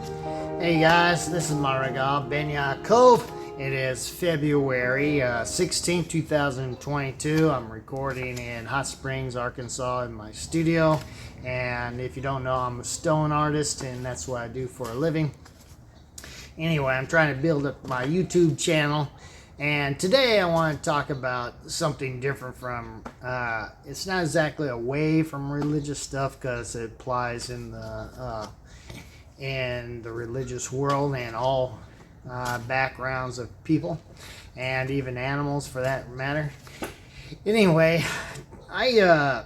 Hey guys, this is Maregaal, Ben Yaakov. It is February 16th, 2022. I'm recording in Hot Springs, Arkansas in my studio. And if you don't know, I'm a stone artist and that's what I do for a living. Anyway, I'm trying to build up my YouTube channel. And today I want to talk about something different from, it's not exactly away from religious stuff because it applies in the religious world and all backgrounds of people and even animals for that matter. Anyway, a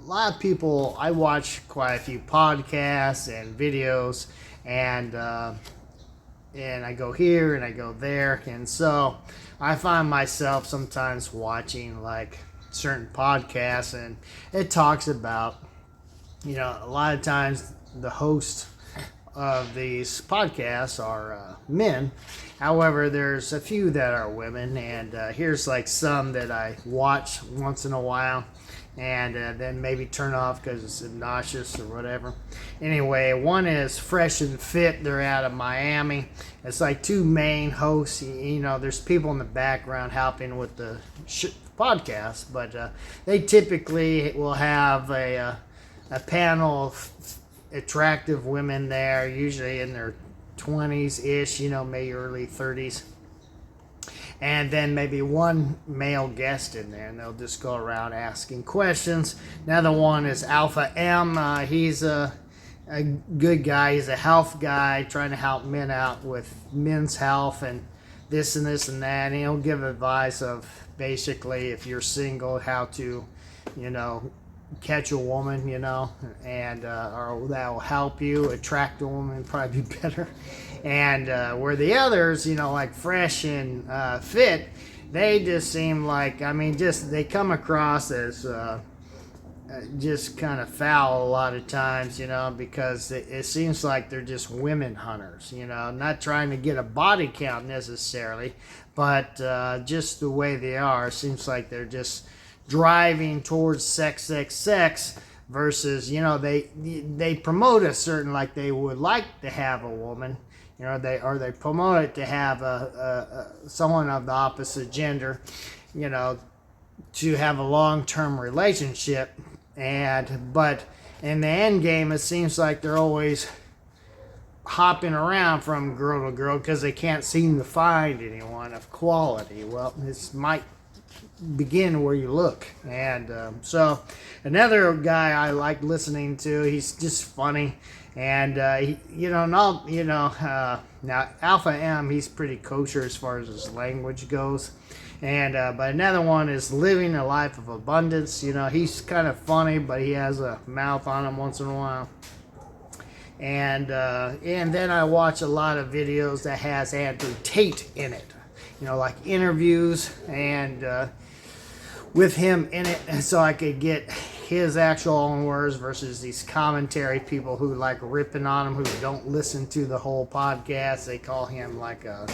lot of people, I watch quite a few podcasts and videos, and I go here and I go there, and so I find myself sometimes watching like certain podcasts, and it talks about, a lot of times the host of these podcasts are men. However, there's a few that are women, and here's like some that I watch once in a while and then maybe turn off because it's obnoxious or whatever. Anyway, one is Fresh and Fit. They're out of Miami. It's like two main hosts. There's people in the background helping with the podcast, but they typically will have a panel of attractive women there, usually in their 20s-ish, maybe early 30s. And then maybe one male guest in there, and they'll just go around asking questions. Another one is Alpha M. He's a good guy. He's a health guy trying to help men out with men's health and this and this and that. And he'll give advice of basically if you're single, how to, catch a woman, and or that will help you attract a woman, probably be better. And where the others, like Fresh and Fit, they just seem like, they come across as just kind of foul a lot of times, because it seems like they're just women hunters, not trying to get a body count necessarily, but just the way they are, seems like they're just driving towards sex versus, they promote a certain, like they would like to have a woman, they promote it to have someone of the opposite gender, to have a long-term relationship. But in the end game, it seems like they're always hopping around from girl to girl because they can't seem to find anyone of quality. Well, this might begin where you look. And so another guy I like listening to, he's just funny, and now Alpha M, he's pretty kosher as far as his language goes. And but another one is Living a Life of Abundance. He's kind of funny, but he has a mouth on him once in a while. And then I watch a lot of videos that has Andrew Tate in it, like interviews and with him in it, and so I could get his actual own words versus these commentary people who like ripping on him, who don't listen to the whole podcast. They call him like a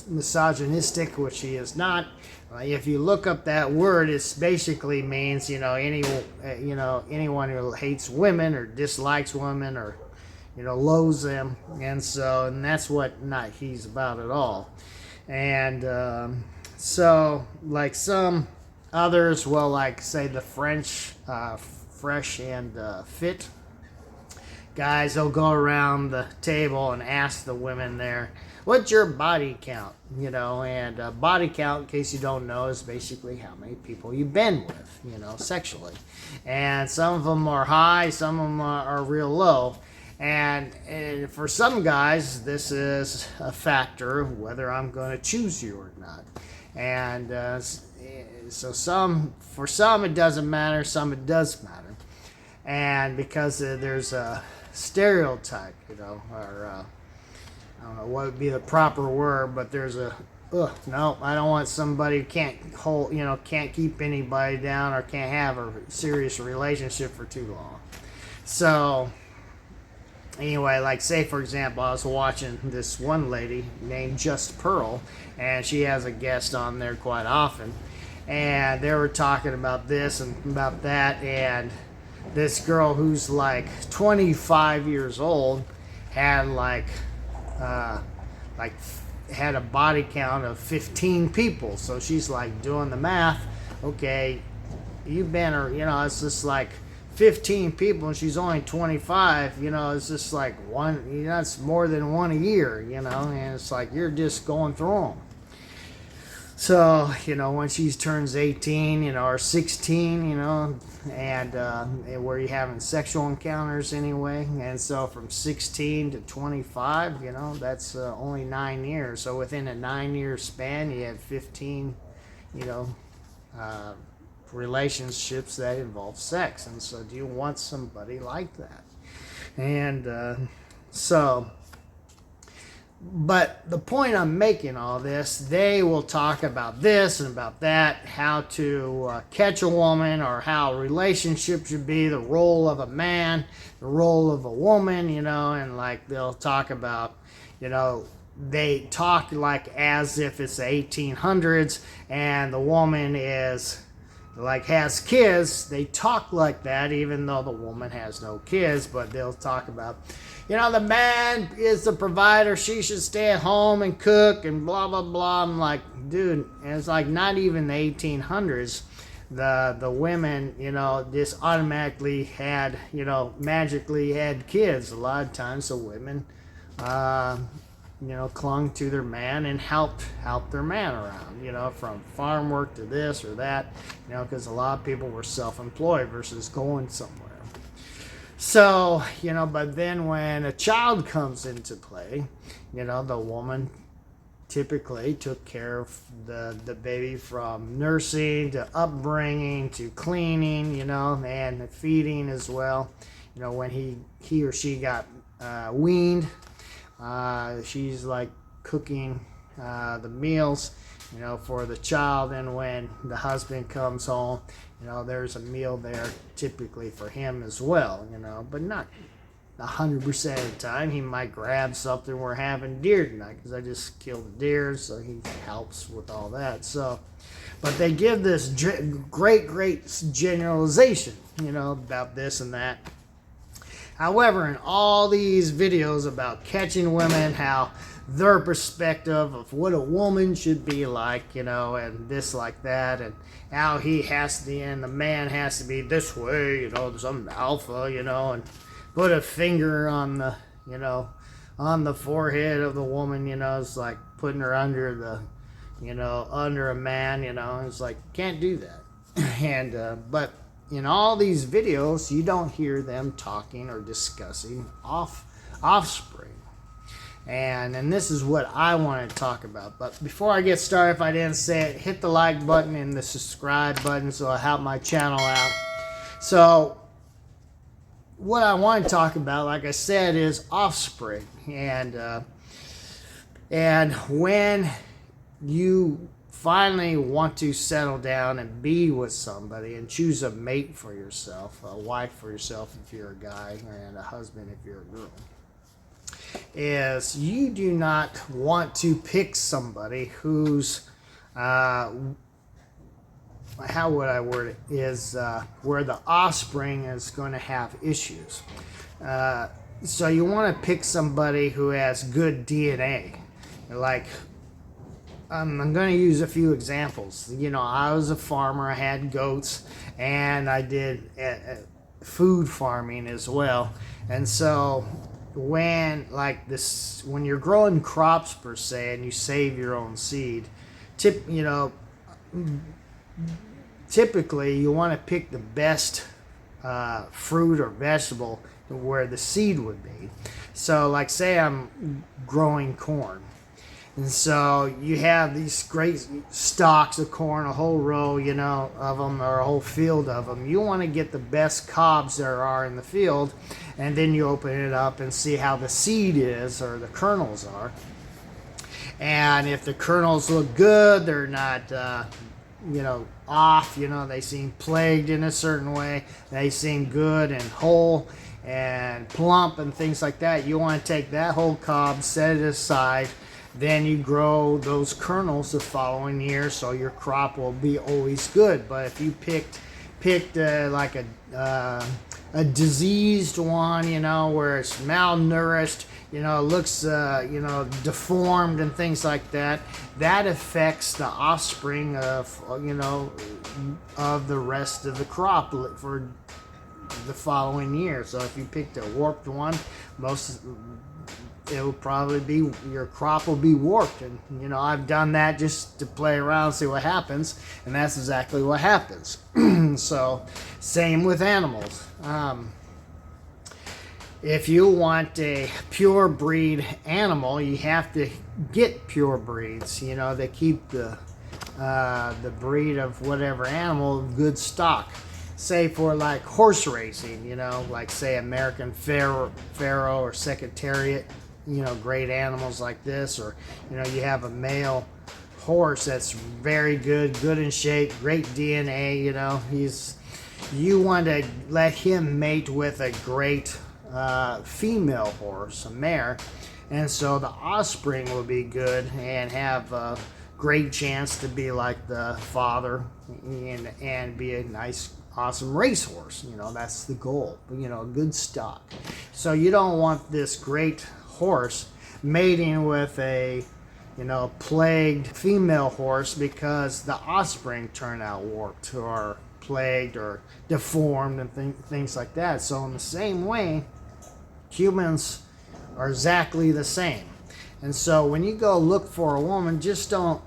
misogynistic, which he is not. If you look up that word, it basically means anyone who hates women or dislikes women or loathes them, and that's what not he's about at all. And so like some others will like say the Fresh and Fit guys, they'll go around the table and ask the women there, what's your body count? And body count, in case you don't know, is basically how many people you've been with, sexually. And some of them are high, some of them are real low. And for some guys, this is a factor of whether I'm going to choose you or not. And so for some it doesn't matter, some it does matter. And because there's a stereotype, or I don't know what would be the proper word, but there's no, I don't want somebody who can't can't keep anybody down or can't have a serious relationship for too long. So anyway, like say for example, I was watching this one lady named Just Pearl, and she has a guest on there quite often, and they were talking about this and about that, and this girl who's like 25 years old, had like had a body count of 15 people. So she's like doing the math. Okay, you've been, or it's just like 15 people, and she's only 25. It's just like one. That's more than one a year. And it's like you're just going through them. So, when she turns 18, or 16, and where you're having sexual encounters anyway. And so from 16 to 25, that's only 9 years. So within a 9-year span, you have 15, relationships that involve sex. And so do you want somebody like that? And but the point I'm making all this, they will talk about this and about that, how to catch a woman, or how a relationship should be, the role of a man, the role of a woman, and like they'll talk about, they talk like as if it's the 1800s and the woman is like has kids. They talk like that even though the woman has no kids, but they'll talk about, the man is the provider, she should stay at home and cook and blah blah blah. I'm like, dude, and it's like not even the 1800s. The women, just automatically had, magically had kids. A lot of times the women clung to their man and helped their man around, from farm work to this or that, because a lot of people were self-employed versus going somewhere. So, but then when a child comes into play, the woman typically took care of the baby from nursing to upbringing to cleaning, and feeding as well. When he or she got weaned, she's like cooking the meals, for the child. And when the husband comes home, there's a meal there typically for him as well, but not 100% of the time. He might grab something. We're having deer tonight because I just killed a deer, so he helps with all that. So, but they give this great generalization, about this and that. However, in all these videos about catching women, how their perspective of what a woman should be like, and this like that, and how he has to, and the man has to be this way, some alpha, and put a finger on the, on the forehead of the woman, it's like putting her under the, under a man, it's like, can't do that. And, but in all these videos, you don't hear them talking or discussing offspring. And this is what I want to talk about. But before I get started, if I didn't say it, hit the like button and the subscribe button so it'll help my channel out. So what I want to talk about, like I said, is offspring. And when you finally want to settle down and be with somebody and choose a mate for yourself, a wife for yourself if you're a guy, and a husband if you're a girl, is you do not want to pick somebody who's, how would I word it, is where the offspring is going to have issues. So you want to pick somebody who has good DNA. Like, I'm going to use a few examples. I was a farmer, I had goats, and I did food farming as well. And so when you're growing crops per se and you save your own seed, typically you want to pick the best fruit or vegetable where the seed would be. So like say I'm growing corn, and so you have these great stalks of corn, a whole row, of them, or a whole field of them. You want to get the best cobs there are in the field, and then you open it up and see how the seed is, or the kernels are. And if the kernels look good, they're not, off, they seem plagued in a certain way, they seem good and whole and plump and things like that, you want to take that whole cob, set it aside. Then you grow those kernels the following year, so your crop will be always good. But if you picked like a a diseased one, where it's malnourished, looks, deformed and things like that, that affects the offspring of the rest of the crop for the following year. So if you picked a warped one, it will probably be, your crop will be warped. And I've done that just to play around, see what happens, and that's exactly what happens. So same with animals. If you want a pure breed animal, you have to get pure breeds. They keep the breed of whatever animal good stock. Say for like horse racing, like say American Pharaoh or Secretariat, great animals like this, or you have a male horse that's very good in shape, great DNA, you want to let him mate with a great female horse, a mare, and so the offspring will be good and have a great chance to be like the father and be a nice, awesome racehorse. That's the goal. Good stock. So you don't want this great horse mating with a plagued female horse, because the offspring turn out warped or plagued or deformed and things like that. So in the same way, humans are exactly the same. And so when you go look for a woman, just don't,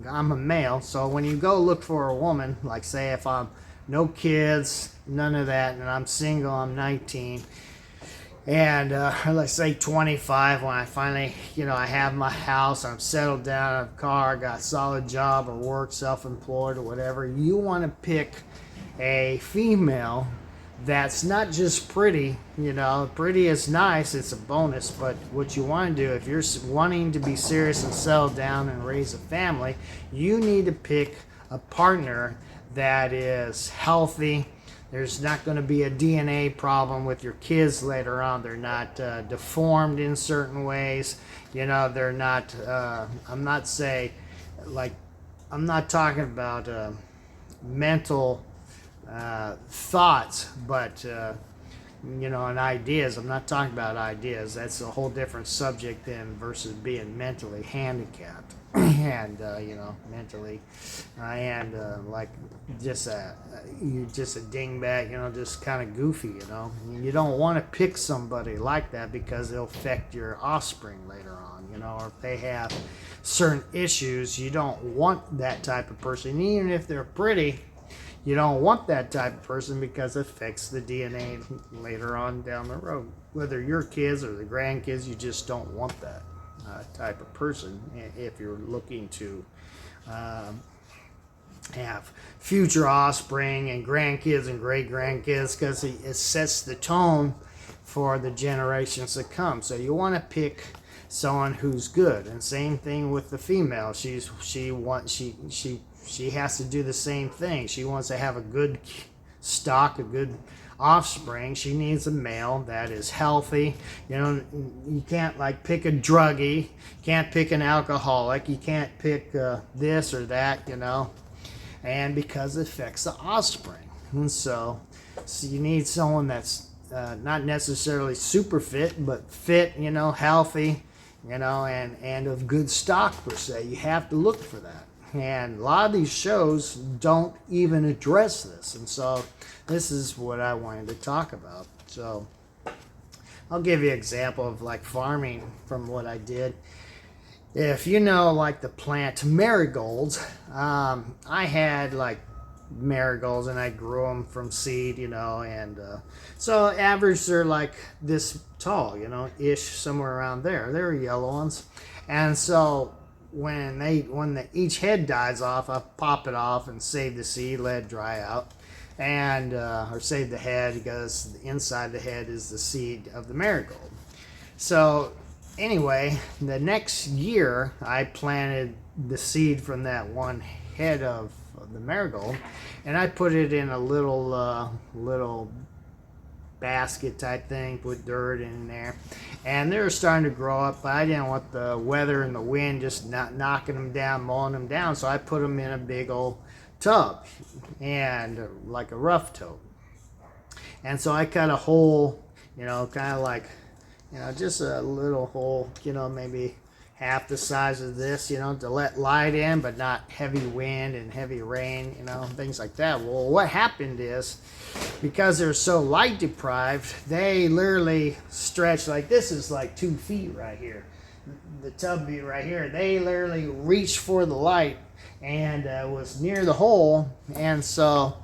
I'm a male, so when you go look for a woman, like say if I'm no kids, none of that, and I'm single, I'm 19, and let's say 25, when I finally, I have my house, I'm settled down, I have a car, got a solid job or work, self-employed or whatever, you want to pick a female that's not just pretty. Pretty is nice, it's a bonus, but what you want to do, if you're wanting to be serious and settle down and raise a family, you need to pick a partner that is healthy. There's not going to be a DNA problem with your kids later on. They're not deformed in certain ways. They're not, I'm not talking about mental thoughts, but and ideas. I'm not talking about ideas. That's a whole different subject then versus being mentally handicapped and mentally and like you're just a dingbat, just kind of goofy. You don't want to pick somebody like that, because it'll affect your offspring later on. Or if they have certain issues, you don't want that type of person. Even if they're pretty, you don't want that type of person, because it affects the DNA later on down the road. Whether your kids or the grandkids, you just don't want that type of person if you're looking to have future offspring and grandkids and great-grandkids, because it sets the tone for the generations to come. So you want to pick someone who's good. And same thing with the female. She has to do the same thing. She wants to have a good stock, a good offspring. She needs a male that is healthy. You can't like pick a druggie, can't pick an alcoholic, you can't pick this or that, and because it affects the offspring. And so you need someone that's not necessarily super fit, but fit, healthy, and of good stock per se. You have to look for that. And a lot of these shows don't even address this. And so this is what I wanted to talk about. So I'll give you an example of like farming from what I did. If like the plant marigolds, I had like marigolds and I grew them from seed, and so average they're like this tall, ish, somewhere around there. They're yellow ones. And so when each head dies off, I pop it off and save the seed, let it dry out, and or save the head, because inside the head is the seed of the marigold. So anyway, the next year I planted the seed from that one head of the marigold, and I put it in a little basket type thing, put dirt in there, and they were starting to grow up, but I didn't want the weather and the wind just not knocking them down, mowing them down, so I put them in a big old tub, and like a rough tote. And so I cut a hole, kind of like, just a little hole, maybe half the size of this, to let light in, but not heavy wind and heavy rain, things like that. Well, what happened is, because they're so light deprived, they literally stretch, like this is like 2 feet right here. The tub be right here. They literally reached for the light and was near the hole. And so,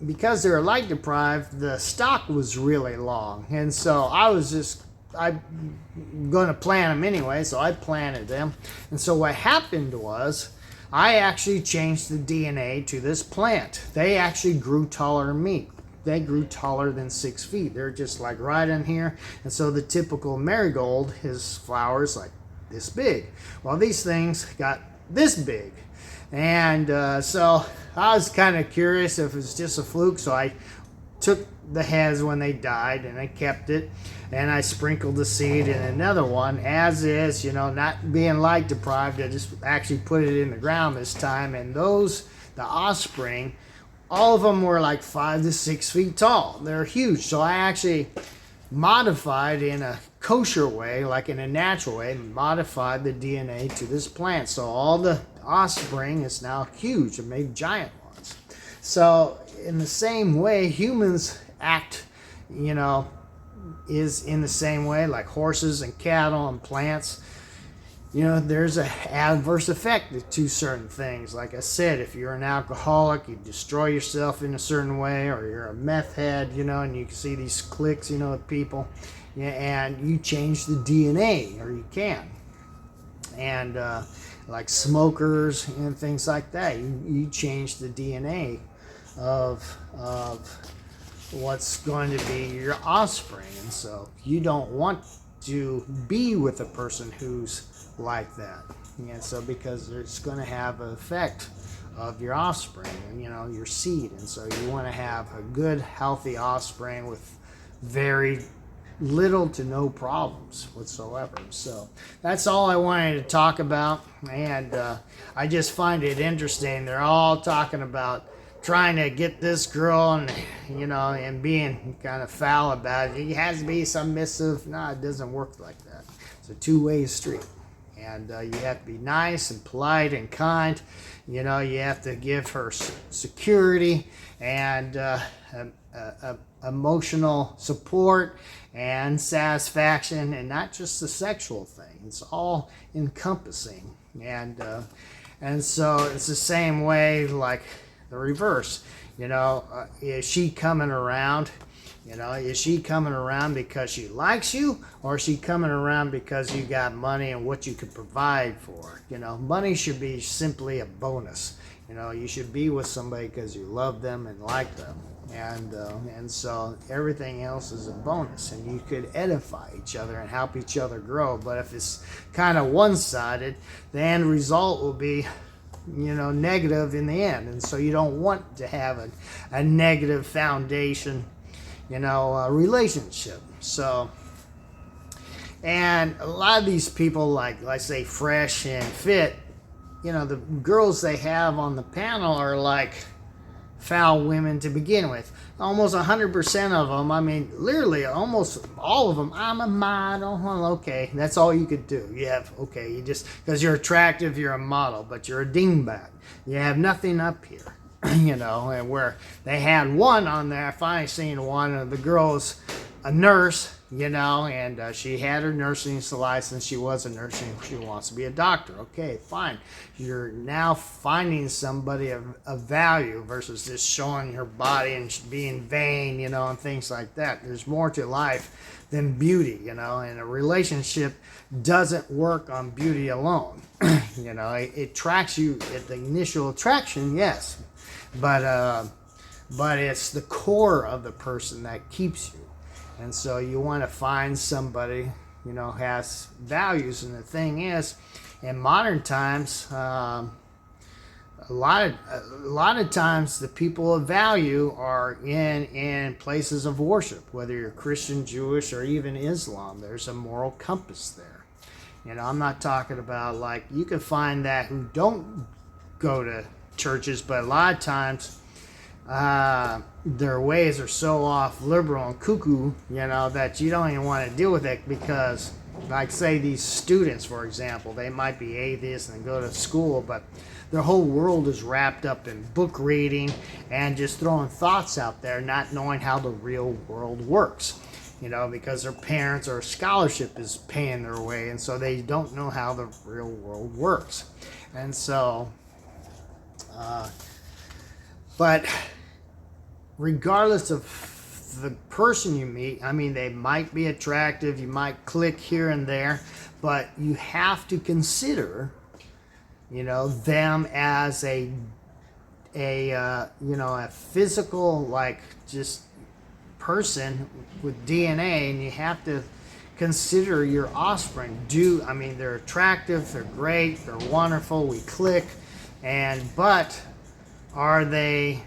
because they were light deprived, the stalk was really long. And so I'm going to plant them anyway, so I planted them. And so what happened was, I actually changed the DNA to this plant. They actually grew taller than me. They grew taller than 6 feet. They're just like right in here. And so the typical marigold, his flowers like this big. Well, these things got this big. And so I was kind of curious if it was just a fluke, so I took the heads when they died and I kept it, and I sprinkled the seed in another one as is, not being light deprived. I just actually put it in the ground this time, and the offspring, all of them were like 5 to 6 feet tall. They're huge. So I actually modified in a kosher way, like in a natural way, modified the DNA to this plant. So all the offspring is now huge and made giant ones. So in the same way, humans act, is in the same way, like horses and cattle and plants. There's an adverse effect to certain things. Like I said, if you're an alcoholic, you destroy yourself in a certain way, or you're a meth head, and you can see these cliques, with people, and you change the DNA, or you can. And like smokers and things like that, you change the DNA of what's going to be your offspring. And so you don't want to be with a person who's like that. And so because it's going to have an effect of your offspring, your seed. And so you want to have a good, healthy offspring with very little to no problems whatsoever. So that's all I wanted to talk about. And I just find it interesting. They're all talking about trying to get this girl and and being kind of foul about it. He has to be submissive. No, it doesn't work like that. It's a two-way street, and you have to be nice and polite and kind. You have to give her security and emotional support and satisfaction, and not just the sexual thing. It's all encompassing. And so it's the same way, like the reverse. Is she coming around? Is she coming around because she likes you, or is she coming around because you got money and what you could provide for her? Money should be simply a bonus. You should be with somebody because you love them and like them. And so everything else is a bonus, and you could edify each other and help each other grow. But if it's kind of one-sided, the end result will be negative in the end. And so you don't want to have a negative foundation, relationship. So, and a lot of these people, like I say, fresh and fit, the girls they have on the panel are like foul women to begin with. Almost 100% of them, literally almost all of them, I'm a model. Well, okay, that's all you could do. You just, because you're attractive, you're a model, but you're a dingbat. You have nothing up here, and where they had one on there, I finally seen one of the girls, a nurse, and she had her nursing license. She was a nurse, and she wants to be a doctor. Okay, fine. You're now finding somebody of value versus just showing her body and being vain, and things like that. There's more to life than beauty, and a relationship doesn't work on beauty alone. It attracts you at the initial attraction, yes, but it's the core of the person that keeps you. And so you want to find somebody, has values. And the thing is, in modern times, a lot of times the people of value are in places of worship, whether you're Christian, Jewish, or even Islam. There's a moral compass there. I'm not talking about, like, you can find that who don't go to churches, but a lot of times their ways are so off liberal and cuckoo, that you don't even want to deal with it because, like, say these students, for example, they might be atheists and go to school, but their whole world is wrapped up in book reading and just throwing thoughts out there, not knowing how the real world works. Because their parents or scholarship is paying their way, and so they don't know how the real world works. And so, but regardless of the person you meet, I mean, they might be attractive, you might click here and there, but you have to consider, them as a physical, like, just person with DNA, and you have to consider your offspring. They're attractive, they're great, they're wonderful, we click, but are they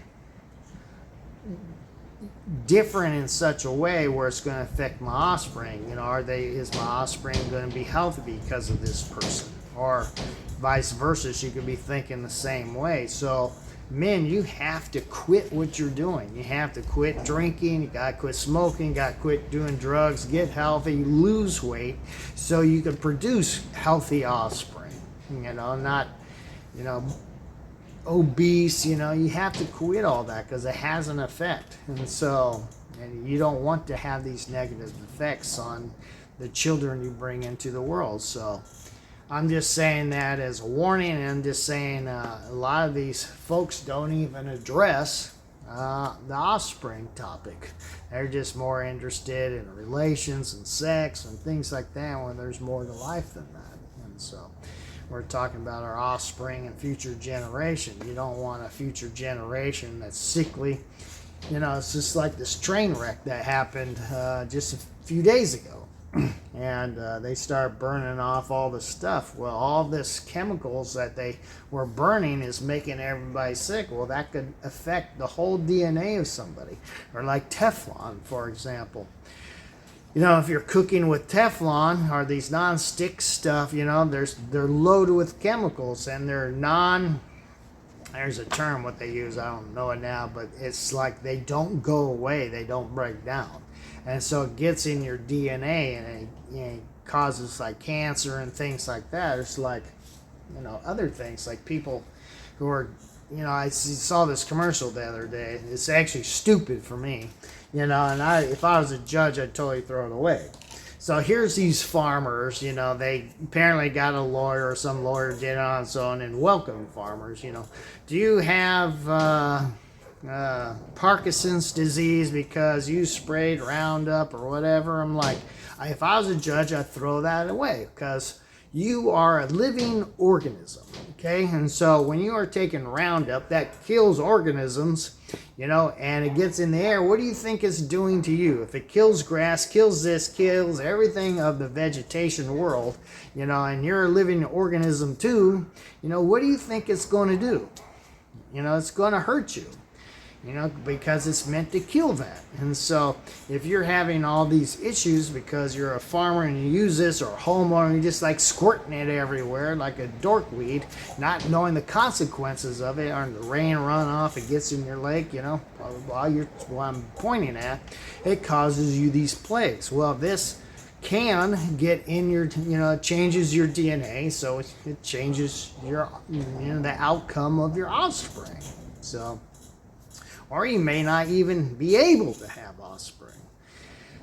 different in such a way where it's going to affect my offspring? Is my offspring going to be healthy because of this person, or vice versa? You could be thinking the same way. So men, you have to quit what you're doing. You have to quit drinking, you got to quit smoking, you got to quit doing drugs, get healthy, lose weight, so you can produce healthy offspring, not, obese. You have to quit all that because it has an effect. And you don't want to have these negative effects on the children you bring into the world. So I'm just saying that as a warning, and I'm just saying a lot of these folks don't even address the offspring topic. They're just more interested in relations and sex and things like that, when there's more to life than that. And so we're talking about our offspring and future generation. You don't want a future generation that's sickly. It's just like this train wreck that happened just a few days ago. And they start burning off all the stuff. Well, all this chemicals that they were burning is making everybody sick. Well, that could affect the whole DNA of somebody. Or like Teflon, for example. If you're cooking with Teflon or these non-stick stuff, they're loaded with chemicals, and there's a term what they use, I don't know it now, but it's like they don't go away, they don't break down. And so it gets in your DNA, and it causes like cancer and things like that. It's like, other things like people who are, I saw this commercial the other day. It's actually stupid for me, and if I was a judge, I'd totally throw it away. So here's these farmers, they apparently got a lawyer, or some lawyer did on its own, and welcome farmers, do you have Parkinson's disease because you sprayed Roundup or whatever? I'm like, if I was a judge, I'd throw that away, because you are a living organism, okay? And so when you are taking Roundup, that kills organisms, and it gets in the air, what do you think it's doing to you? If it kills grass, kills this, kills everything of the vegetation world, and you're a living organism too, what do you think it's going to do? It's going to hurt you. Because it's meant to kill that. And so if you're having all these issues because you're a farmer and you use this, or a homeowner, and you're just like squirting it everywhere like a dorkweed, not knowing the consequences of it, or the rain runoff, it gets in your lake, blah, blah, blah, what I'm pointing at, it causes you these plagues. Well, this can get in your, it changes your DNA, so it changes your, the outcome of your offspring. So, or you may not even be able to have offspring.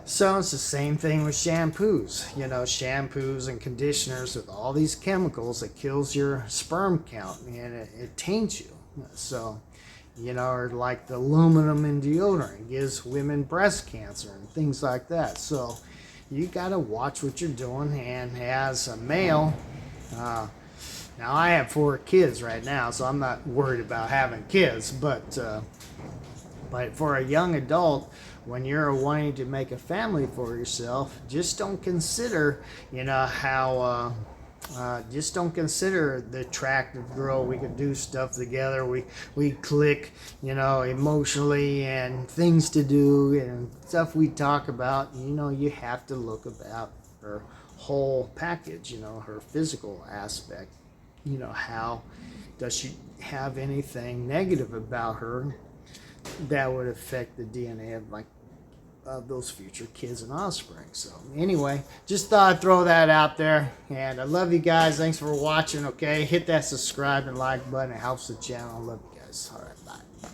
So it's the same thing with shampoos. Shampoos and conditioners with all these chemicals that kills your sperm count, and it taints you. So, or like the aluminum in deodorant gives women breast cancer and things like that. So you got to watch what you're doing. And as a male, now I have 4 kids right now, so I'm not worried about having kids, but for a young adult, when you're wanting to make a family for yourself, just don't consider, just don't consider the attractive girl. We can do stuff together. We click, emotionally, and things to do and stuff we talk about. You have to look about her whole package, her physical aspect. How does she have anything negative about her that would affect the DNA of those future kids and offspring. So anyway, just thought I'd throw that out there. And I love you guys. Thanks for watching. Okay, hit that subscribe and like button. It helps the channel. I love you guys. All right, bye.